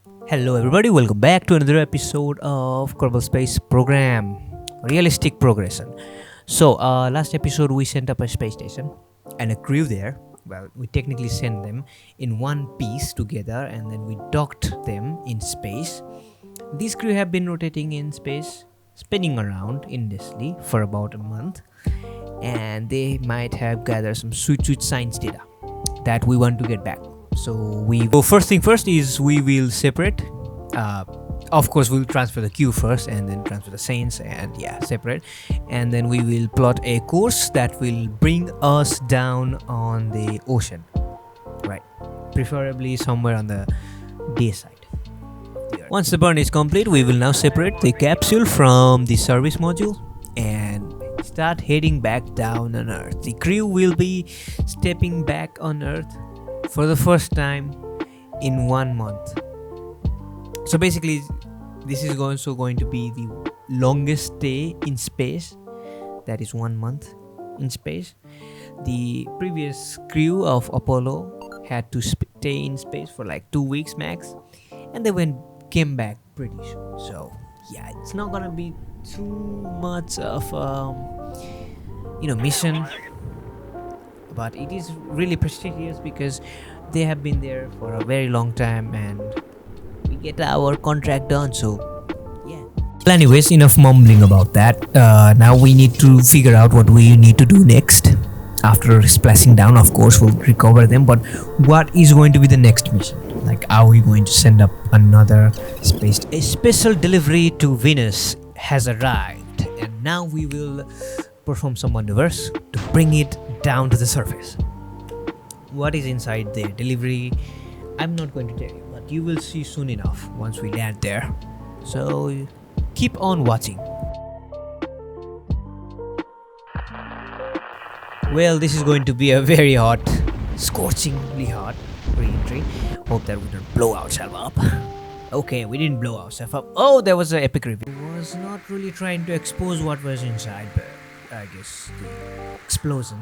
Hello, everybody. Welcome back to another episode of Kerbal Space Program, Realistic Progression. Last episode we sent up a space station and a crew there. Well, we technically sent them in one piece together, and then we docked them in space. These crew have been rotating in space, spinning around endlessly for about a month, and they might have gathered some sweet science data that we want to get back. First thing first is we will separate. Of course, we'll transfer the queue first, and then transfer the scenes, and separate. And then we will plot a course that will bring us down on the ocean, right? Preferably somewhere on the day side. Once the burn is complete, we will now separate the capsule from the service module and start heading back down on Earth. The crew will be stepping back on Earth for the first time in 1 month. So basically, this is also going to be the longest stay in space. That is 1 month in space. The previous crew of Apollo had to stay in space for like 2 weeks max, and they came back pretty soon. So it's not gonna be too much of mission, but it is really prestigious because they have been there for a very long time and we get our contract done. So well, anyways, enough mumbling about that. Now we need to figure out what we need to do next. After splashing down, of course, we'll recover them, but what is going to be the next mission? Like, are we going to send up another space? A special delivery to Venus has arrived, and now we will perform some maneuvers to bring it down to the surface. What is inside the delivery, I'm not going to tell you, but you will see soon enough once we land there. So keep on watching. Well, this is going to be a very hot, scorchingly hot re-entry. Hope that we don't blow ourselves up. Okay, we didn't blow ourselves up. Oh, there was an epic review. I was not really trying to expose what was inside, but I guess the explosion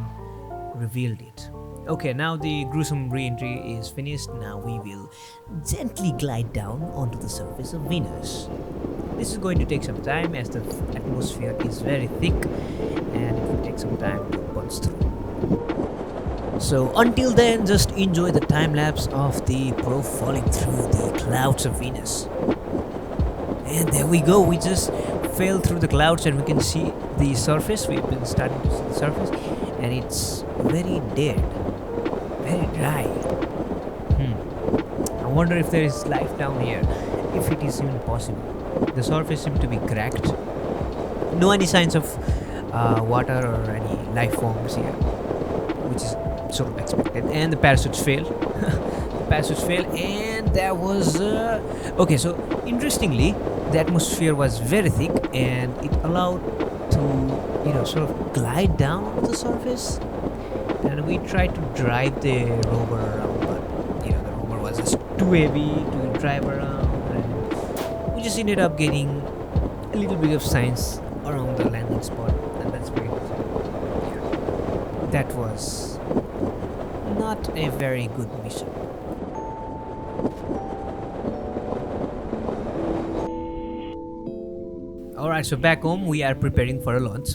revealed it. Okay, now the gruesome re-entry is finished. Now we will gently glide down onto the surface of Venus. This is going to take some time as the atmosphere is very thick and it will take some time to punch through. So until then, just enjoy the time lapse of the probe falling through the clouds of Venus. And there we go, we just fell through the clouds and we can see the surface. We've been starting to see the surface and it's very dead, very dry. I wonder if there is life down here, if it is even possible. The surface seems to be cracked. No any signs of water or any life forms here, which is sort of expected. And the parachutes failed. The parachutes failed, and there was okay, so interestingly, the atmosphere was very thick and it allowed to sort of glide down on the surface. And we tried to drive the rover around, but the rover was just too heavy to drive around, and we just ended up getting a little bit of science around the landing spot, and that's very good. That was not a very good mission. Alright, so back home we are preparing for a launch.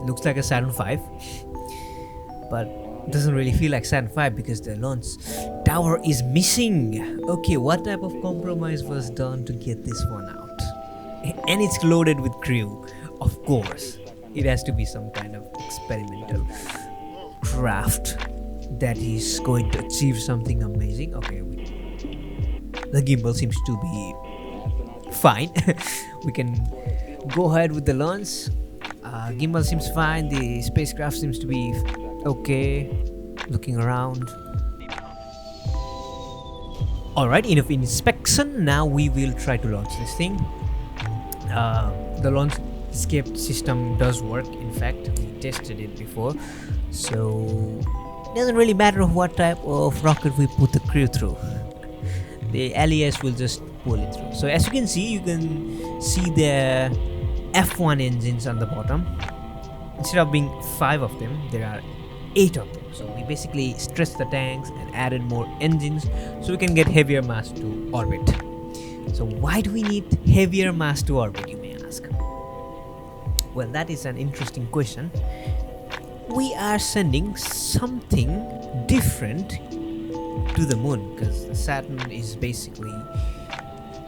Looks like a Saturn V, but doesn't really feel like Saturn V because the launch tower is missing. Okay, what type of compromise was done to get this one out? And it's loaded with crew. Of course, it has to be some kind of experimental craft that is going to achieve something amazing. Okay, the gimbal seems to be fine. We can go ahead with the launch. Gimbal seems fine. The spacecraft seems to be okay. Looking around. Alright, enough inspection. Now we will try to launch this thing. The launch escape system does work. In fact, we tested it before. So it doesn't really matter what type of rocket we put the crew through. The LES will just pull it through. So as you can see the F1 engines on the bottom. Instead of being 5 of them, there are 8 of them. So we basically stretched the tanks and added more engines so we can get heavier mass to orbit. So why do we need heavier mass to orbit, you may ask? Well, that is an interesting question. We are sending something different to the moon because Saturn is basically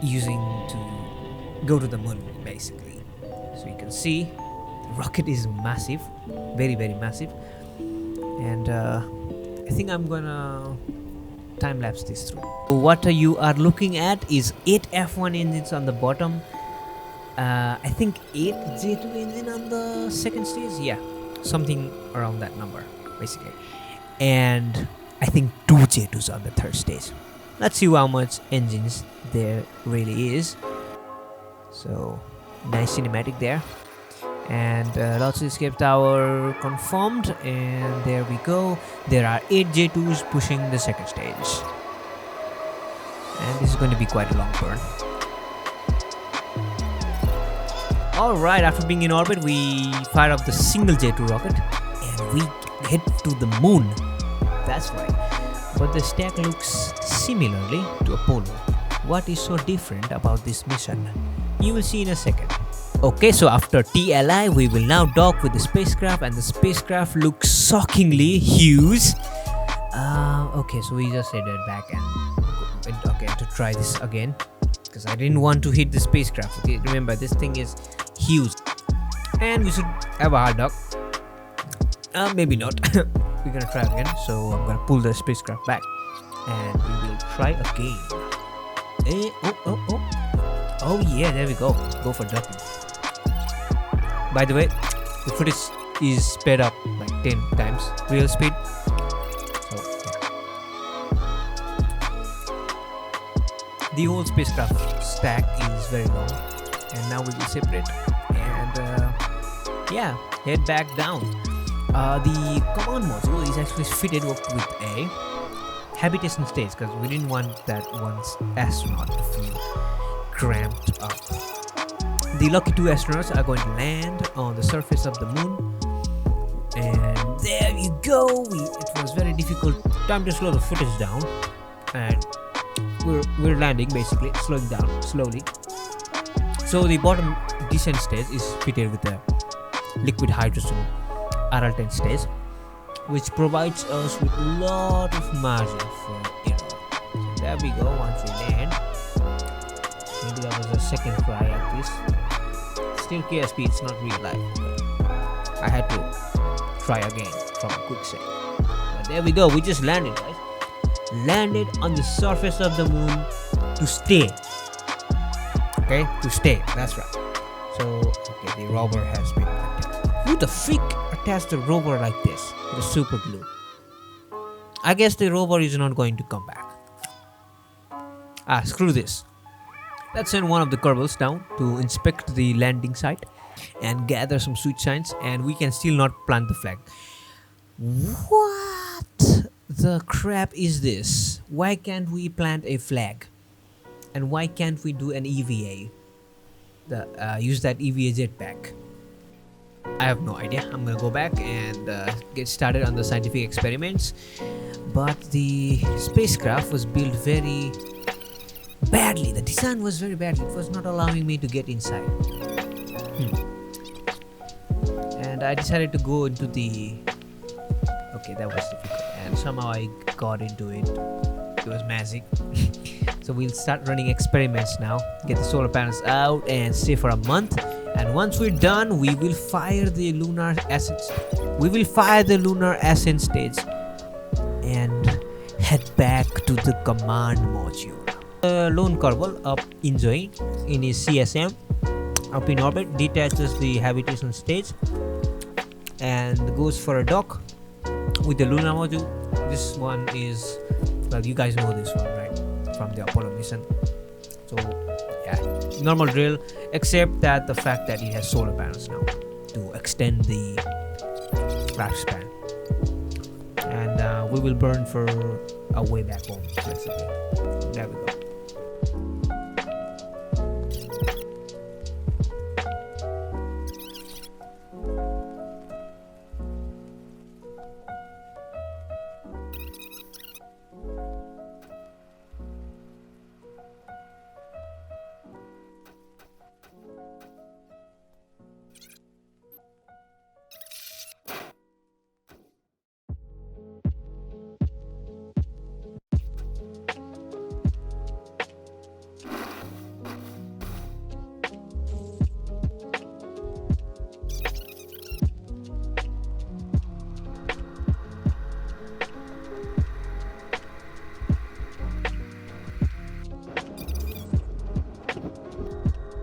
using to go to the moon basically. So you can see the rocket is massive, very massive, and I think I'm gonna time-lapse this through. What you are looking at is 8 F1 engines on the bottom, I think 8 J2 engine on the second stage, yeah, something around that number basically, and I think 2 J2s on the third stage. Let's see how much engines there really is. So nice cinematic there, and lots of escape tower confirmed, and there we go. There are 8 J2s pushing the second stage, and this is going to be quite a long burn. Alright, after being in orbit, we fire up the single J2 rocket and we head to the moon. That's right, but the stack looks similarly to Apollo. What is so different about this mission? You will see in a second. Okay, so after TLI, we will now dock with the spacecraft, and the spacecraft looks shockingly huge. Okay, so we just headed back and to try this again because I didn't want to hit the spacecraft. Okay, remember this thing is huge, and we should have a hard dock. Maybe not. We're gonna try again. So I'm gonna pull the spacecraft back, and we will try again. Oh yeah, there we go. Go for docking. By the way, the footage is sped up like 10 times real speed. So yeah. The whole spacecraft stack is very long, and now we will separate and yeah, head back down. The command module is actually fitted with a habitation stage because we didn't want that one astronaut to feel cramped up. The lucky 2 astronauts are going to land on the surface of the moon, and there you go. It was very difficult. Time to slow the footage down, and we're landing basically, slowing down slowly. So the bottom descent stage is fitted with a liquid hydrogen RL10 stage, which provides us with a lot of margin for error. So there we go. Once we land, maybe that was a second try at this. Still KSP, it's not real life. I had to try again from a quick save. But there we go. We just landed, guys. Landed on the surface of the moon to stay. Okay, to stay. That's right. So okay, the rover has been attached. Who the freak attached a rover like this with super glue? I guess the rover is not going to come back. Screw this. Let's send one of the Kerbals down to inspect the landing site and gather some sweet signs, and we can still not plant the flag. What the crap is this? Why can't we plant a flag? And why can't we do an EVA? Use that EVA jetpack? I have no idea. I'm gonna go back and get started on the scientific experiments. But the spacecraft was built very badly. The design was very badly. It was not allowing me to get inside. And I decided to go into the... Okay, that was difficult. And somehow I got into it. It was magic. So we'll start running experiments now. Get the solar panels out and stay for a month. And once we're done, we will fire the lunar ascent. We will fire the lunar ascent stage and head back to the command module. Lone Kerbal up enjoying in his CSM up in orbit, detaches the habitation stage and goes for a dock with the lunar module. This one is, well, you guys know this one, right, from the Apollo mission. So yeah, normal drill, except that the fact that it has solar panels now to extend the lifespan, and we will burn for a way back home basically. There we go.